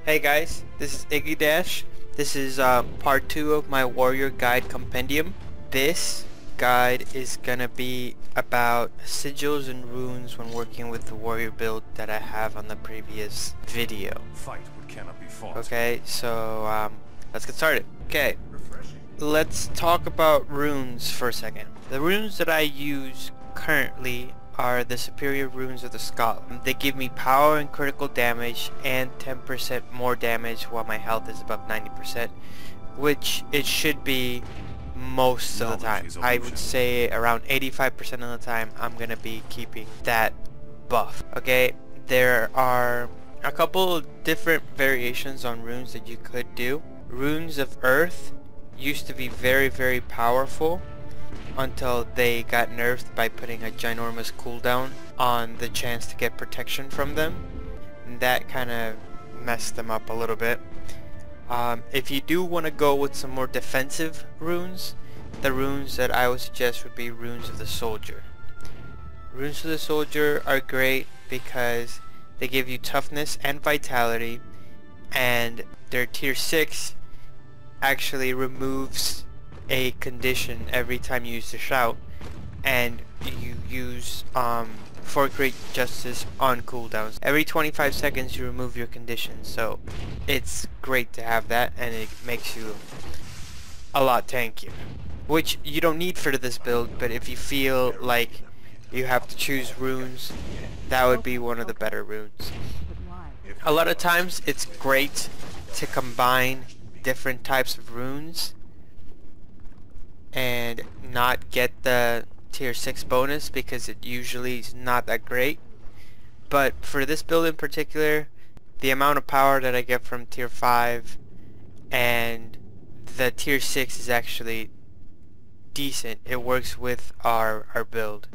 Hey guys, this is Iggy Dash. This is part 2 of my Warrior Guide Compendium. This guide is gonna be about sigils and runes when working with the warrior build that I have on the previous video. Fight what cannot be fought. Okay, so let's get started. Okay, let's talk about runes for a second. The runes that I use currently are the superior runes of the skull. They give me power and critical damage and 10% more damage while my health is above 90%, which it should be most of the time. I would say around 85% of the time I'm gonna be keeping that buff. Okay, there are a couple different variations on runes that you could do. Runes of Earth used to be very powerful until they got nerfed by putting a ginormous cooldown on the chance to get protection from them. And that kind of messed them up a little bit. If you do want to go with some more defensive runes, the runes that I would suggest would be runes of the soldier. Runes of the soldier are great because they give you toughness and vitality, and their tier 6 actually removes a condition every time you use the shout, and you use for great justice on cooldowns. Every 25 seconds you remove your condition, so it's great to have that, and it makes you a lot tankier, which you don't need for this build, but if you feel like you have to choose runes, that would be one of the better runes. A lot of times it's great to combine different types of runes and not get the tier 6 bonus because it usually is not that great. But for this build in particular, the amount of power that I get from tier 5 and the tier 6 is actually decent. It works with our build.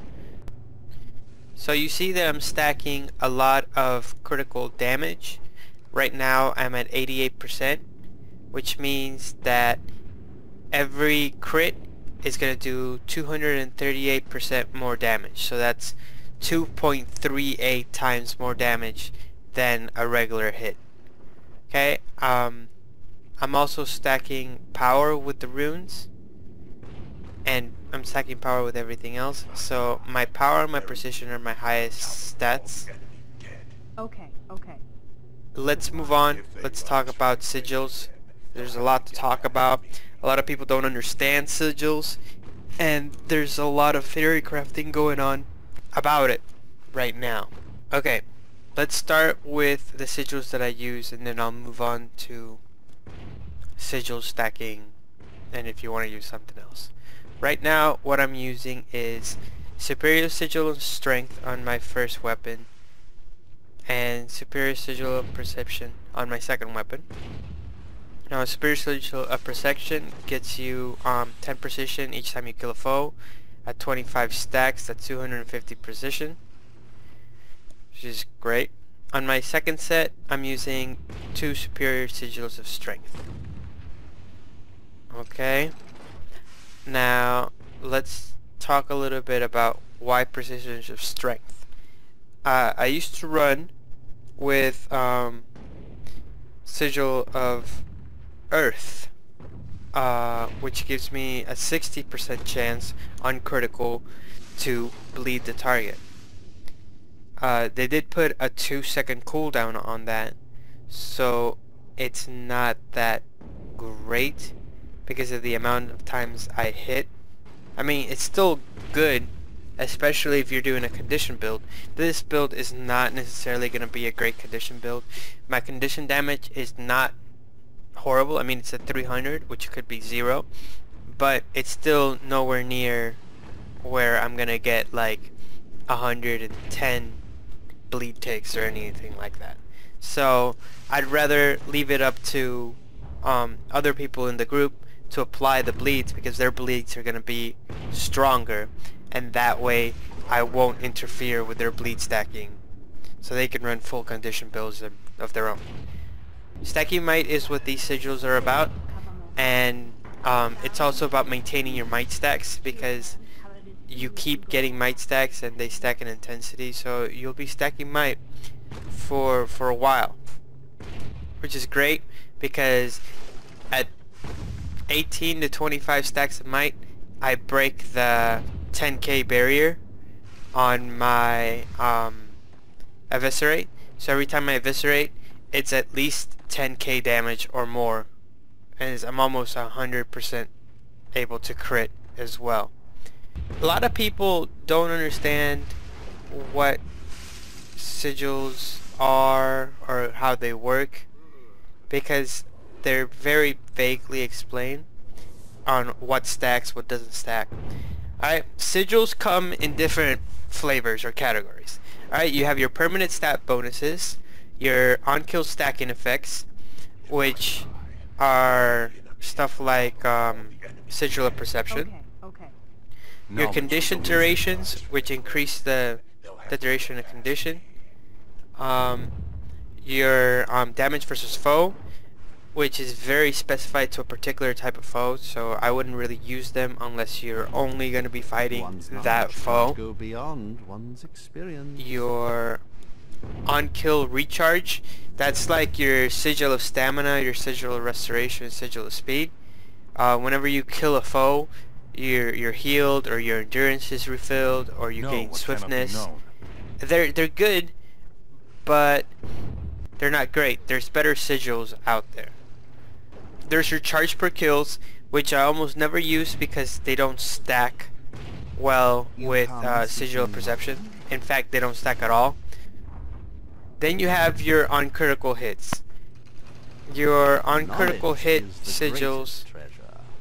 So you see that I'm stacking a lot of critical damage. Right now I'm at 88%, which means that every crit is going to do 238% more damage. So that's 2.38 times more damage than a regular hit. Okay, I'm also stacking power with the runes, and I'm stacking power with everything else. So my power and my precision are my highest stats. Okay. Let's move on. Let's talk about sigils. There's a lot to talk about. A lot of people don't understand sigils, and there's a lot of theory crafting going on about it right now. Okay, let's start with the sigils that I use, and then I'll move on to sigil stacking, and if you want to use something else. Right now what I'm using is superior sigil of strength on my first weapon and superior sigil of perception on my second weapon. Now a superior sigil of perception gets you 10 precision each time you kill a foe. At 25 stacks, that's 250 precision, which is great. On my second set I'm using 2 superior sigils of strength. Okay, now let's talk a little bit about why precision of strength. I used to run with sigil of Earth, which gives me a 60% chance on critical to bleed the target. They did put a 2-second cooldown on that, so it's not that great because of the amount of times I hit. I mean, it's still good, especially if you're doing a condition build. This build is not necessarily going to be a great condition build. My condition damage is not horrible. I mean, it's at 300, which could be 0, but it's still nowhere near where I'm going to get like 110 bleed ticks or anything like that. So I'd rather leave it up to other people in the group to apply the bleeds, because their bleeds are going to be stronger, and that way I won't interfere with their bleed stacking, so they can run full condition builds of their own. Stacking might is what these sigils are about, and it's also about maintaining your might stacks, because you keep getting might stacks and they stack in intensity, so you'll be stacking might for a while. which is great because at 18 to 25 stacks of might, I break the 10k barrier on my eviscerate. So every time I eviscerate, it's at least 10k damage or more, and I'm almost 100% able to crit as well. A lot of people don't understand what sigils are or how they work because they're very vaguely explained on what stacks, what doesn't stack. Alright, sigils come in different flavors or categories. Alright, you have your permanent stat bonuses, your on-kill stacking effects, which are stuff like Sigil of Perception. Your condition durations, which increase the duration of condition. Your damage versus foe, which is very specified to a particular type of foe, so I wouldn't really use them unless you're only going to be fighting that foe. Go beyond one's experience. Your on-kill recharge, that's like your Sigil of Stamina, your Sigil of Restoration, Sigil of Speed. Whenever you kill a foe, you're healed, or your endurance is refilled, or you gain swiftness. They're good, but they're not great. There's better sigils out there. There's your charge per kills, which I almost never use because they don't stack well with Sigil of Perception. In fact, they don't stack at all. Then you have your on critical hits. Your on critical hit sigils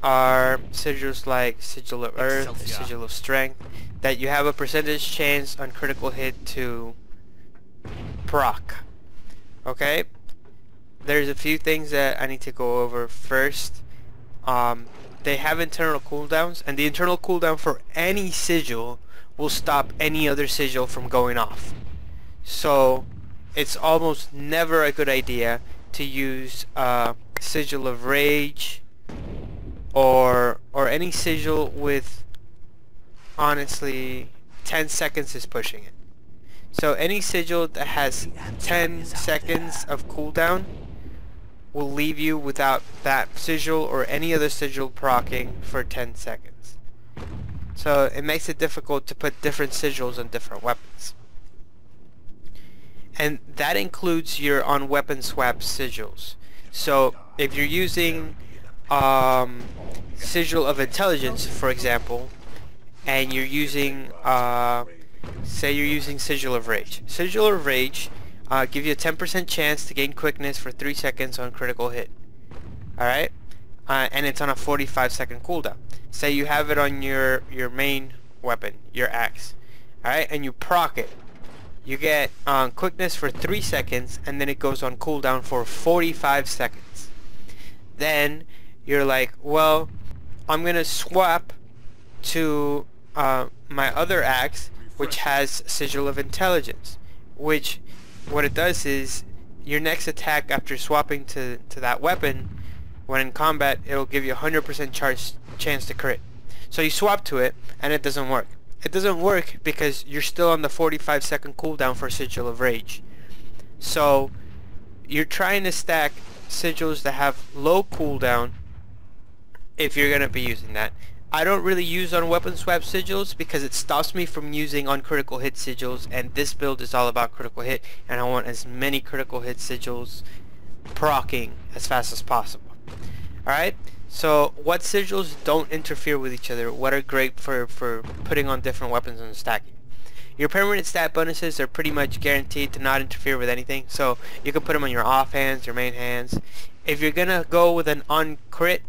are sigils like Sigil of Earth, Sigil of Strength, that you have a percentage chance on critical hit to proc. Okay? There's a few things that I need to go over first. They have internal cooldowns, and the internal cooldown for any sigil will stop any other sigil from going off. So it's almost never a good idea to use Sigil of Rage or any sigil with, honestly, 10 seconds is pushing it. So any sigil that has 10 seconds of cooldown will leave you without that sigil or any other sigil proccing for 10 seconds. So it makes it difficult to put different sigils on different weapons. And that includes your on weapon swap sigils. So if you're using Sigil of Intelligence, for example, and you're using say you're using Sigil of Rage. Sigil of Rage give you a 10% chance to gain quickness for 3 seconds on critical hit. Alright? And it's on a 45-second cooldown. Say you have it on your main weapon, your axe. Alright? And you proc it. You get quickness for 3 seconds, and then it goes on cooldown for 45 seconds. Then you're like, well, I'm gonna swap to my other axe, which has Sigil of Intelligence, which what it does is your next attack after swapping to that weapon, when in combat, it'll give you a 100% chance to crit. So you swap to it, and it doesn't work. It doesn't work because you're still on the 45-second cooldown for Sigil of Rage. So you're trying to stack sigils that have low cooldown if you're going to be using that. I don't really use on weapon swap sigils because it stops me from using on critical hit sigils, and this build is all about critical hit, and I want as many critical hit sigils proccing as fast as possible. Alright? So what sigils don't interfere with each other? What are great for putting on different weapons and stacking? Your permanent stat bonuses are pretty much guaranteed to not interfere with anything, so you can put them on your off hands, your main hands. If you're gonna go with an on crit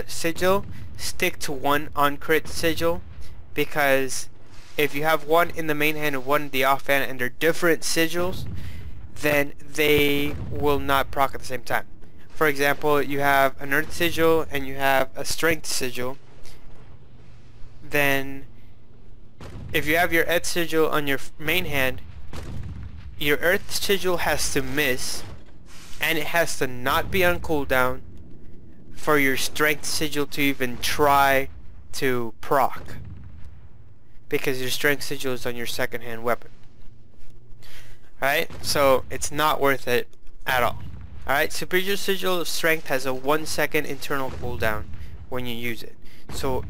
sigil, stick to one on crit sigil, because if you have one in the main hand and one in the off hand and they're different sigils, then they will not proc at the same time. For example, you have an Earth Sigil and you have a Strength Sigil. Then, if you have your Earth Sigil on your main hand, your Earth Sigil has to miss, and it has to not be on cooldown for your Strength Sigil to even try to proc, because your Strength Sigil is on your second hand weapon. Right? So it's not worth it at all. Alright, Superior Sigil of Strength has a 1-second internal cooldown when you use it. So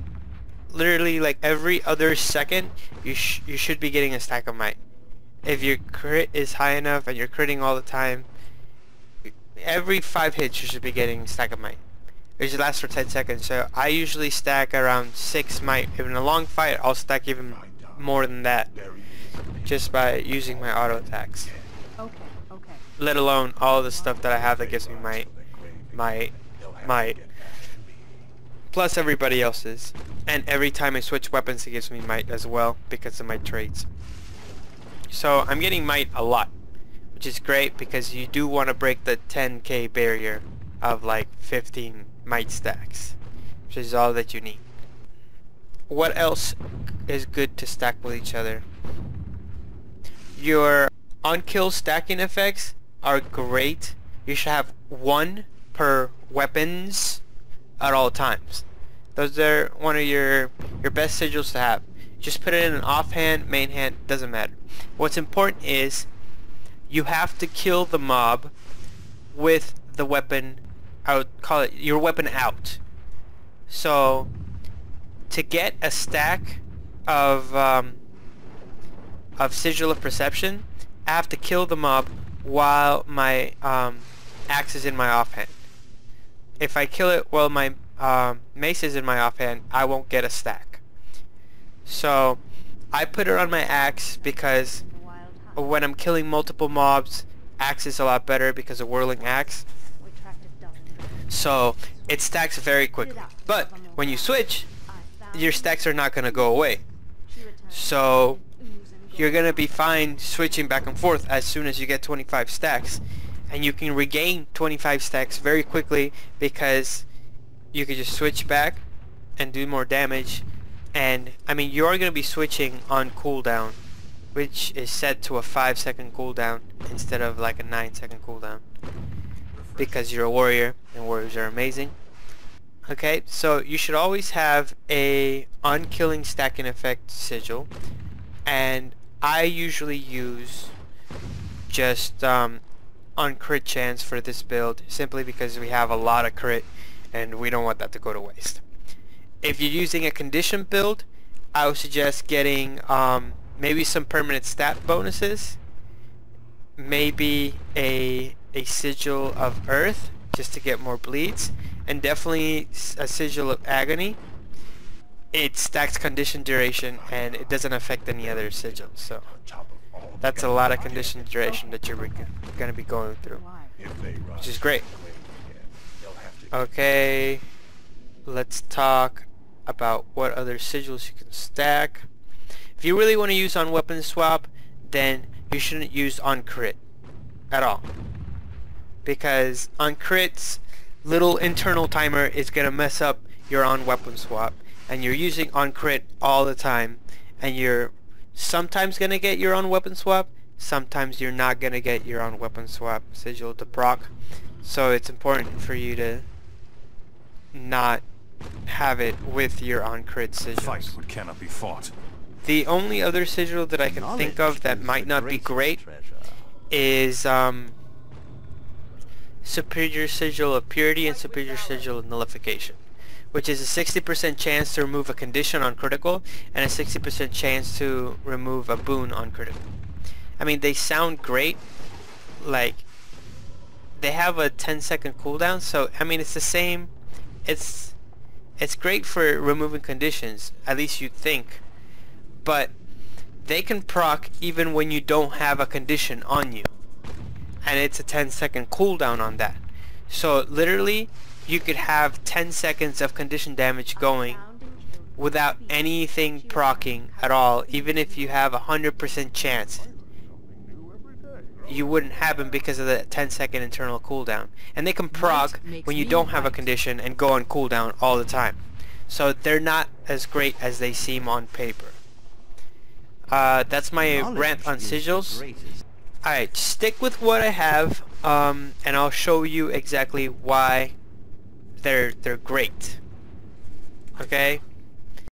literally like every other second you should be getting a stack of might. If your crit is high enough and you're critting all the time, every 5 hits you should be getting a stack of might. It should last for 10 seconds, so I usually stack around 6 might. If in a long fight, I'll stack even more than that, just by using my auto attacks. Okay. Let alone all the stuff that I have that gives me might, plus everybody else's. And every time I switch weapons, it gives me might as well, because of my traits. So I'm getting might a lot, which is great because you do want to break the 10k barrier of like 15 might stacks, which is all that you need. What else is good to stack with each other? Your on-kill stacking effects are great. You should have 1 per weapons at all times. Those are one of your best sigils to have. Just put it in an offhand, main hand, doesn't matter. What's important is you have to kill the mob with the weapon out, call it your weapon out. So to get a stack of Sigil of Perception, I have to kill the mob while my axe is in my offhand. If I kill it while my mace is in my offhand, I won't get a stack. So I put it on my axe because when I'm killing multiple mobs, axe is a lot better because of whirling axe. So it stacks very quickly. But when you switch, your stacks are not going to go away. So you're going to be fine switching back and forth as soon as you get 25 stacks. And you can regain 25 stacks very quickly because you can just switch back and do more damage. And I mean, you're going to be switching on cooldown, which is set to a 5-second cooldown instead of like a 9-second cooldown, because you're a warrior and warriors are amazing. Okay, so you should always have a on-killing stacking effect sigil, and I usually use just on crit chance for this build, simply because we have a lot of crit and we don't want that to go to waste. If you're using a condition build, I would suggest getting maybe some permanent stat bonuses, maybe a sigil of earth just to get more bleeds, and definitely a sigil of agony. It stacks condition duration and it doesn't affect any other sigils, so that's a lot of condition duration that you're going to be going through, which is great. Okay, let's talk about what other sigils you can stack. If you really want to use on weapon swap, then you shouldn't use on crit at all, because on crits, little internal timer is gonna mess up your on weapon swap, and you're using on crit all the time, and you're sometimes gonna get your on weapon swap, sometimes you're not gonna get your on weapon swap sigil to proc. So it's important for you to not have it with your on crit sigils. Fight what cannot be fought. The only other sigil that I can think of that might not be great is Superior Sigil of Purity and Superior Sigil of Nullification, which is a 60% chance to remove a condition on critical and a 60% chance to remove a boon on critical. I mean, they sound great, like they have a 10-second cooldown, so I mean it's the same. It's great for removing conditions, at least you'd think, but they can proc even when you don't have a condition on you, and it's a 10-second cooldown on that. So literally you could have 10 seconds of condition damage going without anything proccing at all. Even if you have a 100% chance, you wouldn't have them because of the 10-second internal cooldown. And they can proc when you don't have a condition and go on cooldown all the time. So they're not as great as they seem on paper. That's my rant on sigils. Alright, stick with what I have, and I'll show you exactly why they're great. Okay?